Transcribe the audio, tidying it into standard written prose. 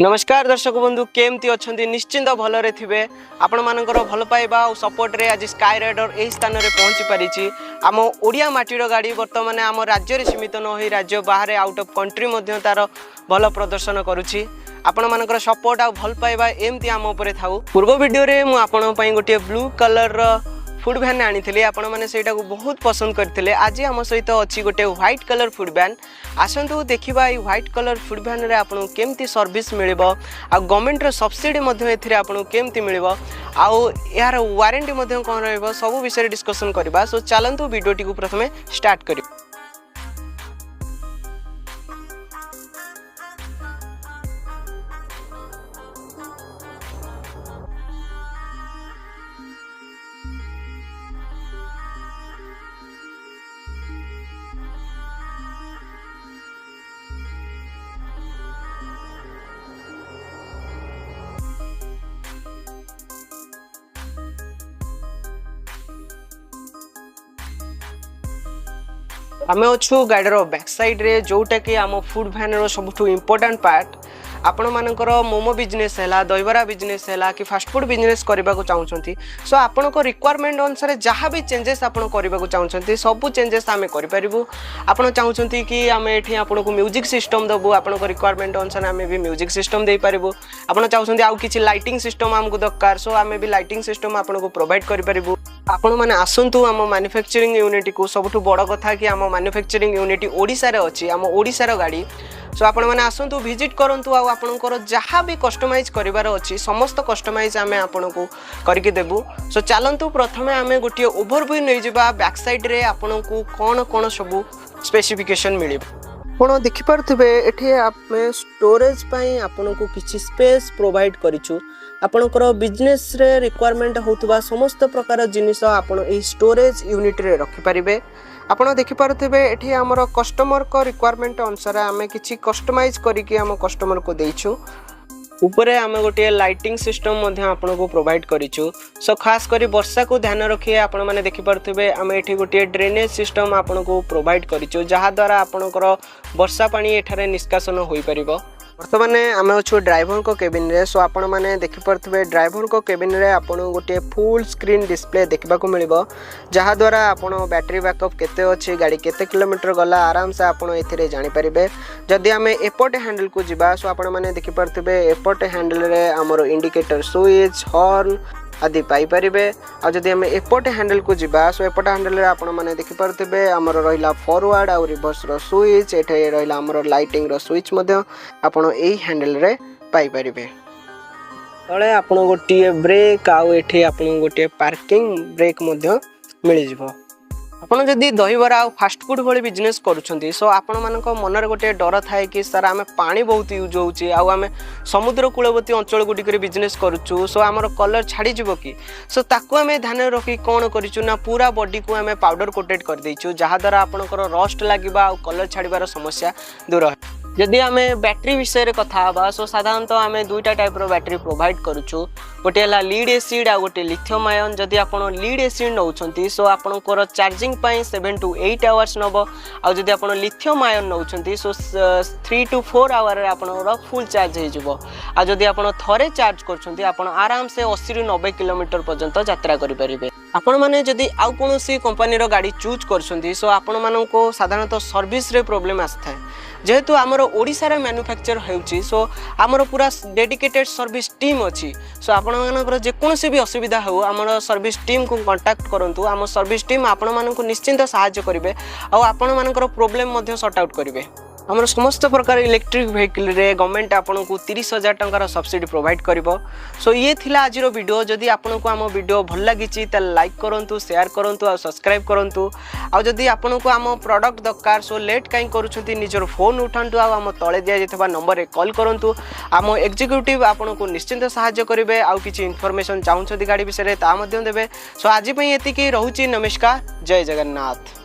नमस्कार दर्शक बंधु केमती अच्छा निश्चिंत भलरे थे आपण मानकर भल पाइबा और सपोर्ट रे आज स्काई राइडर यही स्थान में पहुंची पारिछि। आम ओडिया माटीर गाड़ी बर्तमान आम राज्य में सीमित न हो राज्य बाहर आउट ऑफ कंट्री मध्य तार भल प्रदर्शन करुछि। आपण मानकर सपोर्ट आ भल पाइबा एमती आम उपरे थाउ। पूर्व वीडियो रे मु आपण पई गोटे ब्लू कलर फूड भैन आनी आपण मैंने से बहुत पसंद करते। आज आम सहित अच्छी गोटे व्हाइट कलर फूड भैन आसतु देखा ये व्हाइट कलर फूड भैन रे आपन केमती सर्विस मिल गवर्नमेंट सब्सिडी आपन केमती मिल यार वारंटी कौन रही सब विषय डिस्कसन करवा। सो चलतु वीडियो टी प्रथमे स्टार्ट करियो। आम अच्छु गाड़ीर बैक साइड रे जोटा कि आम फूड भैन सबुठ इम्पोर्टाट पार्ट आपण मानकर मोमो बिजनेस है दहीबरा बिजनेस है कि फास्टफुड बिजनेस करने को चाहते। सो आपण रिक्वायरमेंट अनुसार जहाँ भी चेंजेस आपण करने को चाहते सब चेंजेस आम करूँ। आप चाहते कि आम ये आपको म्यूजिक सिस्टम देवु आपण रिक्वायरमेंट अनुसार आम भी म्यूजिक सिस्टम दे पारूँ। आप चाहते आउ कि लाइटिंग सिस्टम आमको दरकार सो आम भी लाइटिंग सिस्टम आपको प्रोवाइड करूँ। आपण मैंने आसतु आम मैन्युफैक्चरिंग यूनिट को सबुठ बड़ कथा कि आम मैन्युफैक्चरिंग यूनिट ओडिशा रे अच्छी आम ओडिशार गाड़ी। सो आपण मैंने आसतु विजिट करूँ आपणकर जहाँ भी कस्टमाइज करार अच्छी समस्त कस्टमाइज आम आपन को करके देबू। सो चलतु प्रथमे आम गोटे ओवरव्यू नहीं जावा बैक साइड रे आपन को कौन कौन सब स्पेसिफिकेशन मिल आप देखिपे ये आप स्टोरेज आपन को किसी स्पेस प्रोवाइड करूँ। आपणकर बिजनेस रे रिक्वायरमेंट होतबा समस्त प्रकार जिनिस आपण ए स्टोरेज यूनिट रे रखि परिबे। आपण देखि पारथबे एठी हमर कस्टमर को रिक्वायरमेंट अनुसार आमे किछि कस्टमाइज करिकि हम कस्टमर को देइछु। ऊपरे आमे गोटे लाइटिंग सिस्टम मध्य आपण को प्रोवाइड करिछु। सो खास करी वर्षा को ध्यान रखिए आपण माने देखि पारथबे आमे एठी गोटे ड्रेनेज सिस्टम आपण को प्रोवाइड करिछु जहा द्वारा आपणकर वर्षा पानी एठारे निष्कासन होई परिबो। बर्तमान आम अच्छु ड्राइवर को केबिन रे। सो आपण मैंने देखिपे ड्राइवर को केबिन रे आपन गोटे फुल स्क्रीन डिस्प्ले देखा मिल जहाँ द्वारा आपन बैटरी बैकअप केते अच्छी गाड़ी केते किलोमीटर गला आराम से आपन एथिरे जानि परिबे। जदि आम एपटे हैंडल को जीवा सो आपण मैंने देखिपे एपटे हैंडल रे आमर इंडिकेटर स्विच हॉर्न आदि पाई परिबे। आ जदि आम एपटे हैंडल को जीवा सो एपटे हैंडल रे आपण माने देखि पारथिबे हमर रहिला फॉरवर्ड आ रिवर्स रो स्विच एठे रहिला हमर लाइटिंग रो स्विच मध्य आपण एही हैंडल रे पाई परिबे। तळे आपण गोटिए ब्रेक आ एठे आपण गोटिए पार्किंग ब्रेक मध्य मिल जिवो। आपन जदि दहीबरा आ फास्ट फूड भली बिजनेस करूछंती सो आपण मानक मनर गोटे डर थाए कि सर आम पानी बहुत यूज होउची आम समुद्र कूलवर्ती अंचल गुडी करे बिजनेस करूछु सो आमर कलर छाड़ी जिवो कि सो ताकू आम ध्यान रखी कौन करिछु ना पूरा बॉडी को आम पाउडर कोटेड कर दैछु जहा द्वारा आपनकर रस्ट लागिबा आ कलर छाड़ीबार समस्या दूर है। जदि आम बैटरी विषय रे कथा हबा सो साधारणतः आम दुईटा टाइप रो बैटरी प्रोवाइड करूछु। गोटे है लीड एसिड आ गोटे लिथियम आयन। जदि आपन लीड एसिड नौछंती सो आपनकर चार्जिंग पई 7 to 8 आवर्स नबो आ जदि आपन लिथियम आयन नौछंती सो 3 to 4 आवर रे आपनर फुल चार्ज हे जिवो। आ जदि आपन थरे चार्ज करछंती आपन आराम से 80 ରୁ 90 किलोमीटर पर्यंत यात्रा करि परिबे। आपण माने जदि आउ कोनोसी कंपनी रो गाड़ी चूज करछंती सो आपण मानको साधारणतः सर्विस रे प्रॉब्लम आस्थाय जेहेतु आमर ओडिशा रे मैन्युफैक्चर हेउची सो आमर पूरा डेडिकेटेड सर्विस टीम अच्छी। सो आपण मानकर जेकोसी भी असुविधा हो आमर सर्विस टीम को कांटेक्ट करंतु आम सर्विस टीम आपण मानको निश्चिंत सहायता करिवे आ आपण मानकर प्रॉब्लम मध्य सॉर्ट आउट करिवे। आमर समस्त प्रकार इलेक्ट्रिक व्हीकल रे गवर्नमेंट आपन को 30,000 टंकार सब्सिडी प्रोवाइड करिवो। सो ये थिला आजिरो वीडियो। जदि आपन को आम वीडियो भल लागिची त लाइक करंतु शेयर करंतु आ सब्सक्राइब करंतु। आ जदि आपन को आम प्रोडक्ट दरकार सो लेट काई करूछंती निजर फोन उठांतु आ आम तळे दिया जेतबा नंबर रे कॉल करंतु। आम एग्जीक्यूटिव आपन को निश्चिंत सहायता करिवे आ किछि इन्फॉर्मेशन चाहुछंती गाड़ी विषय रे ता मध्यम देबे। सो आज पई एतिकी रहूची। नमस्कार, जय जगन्नाथ।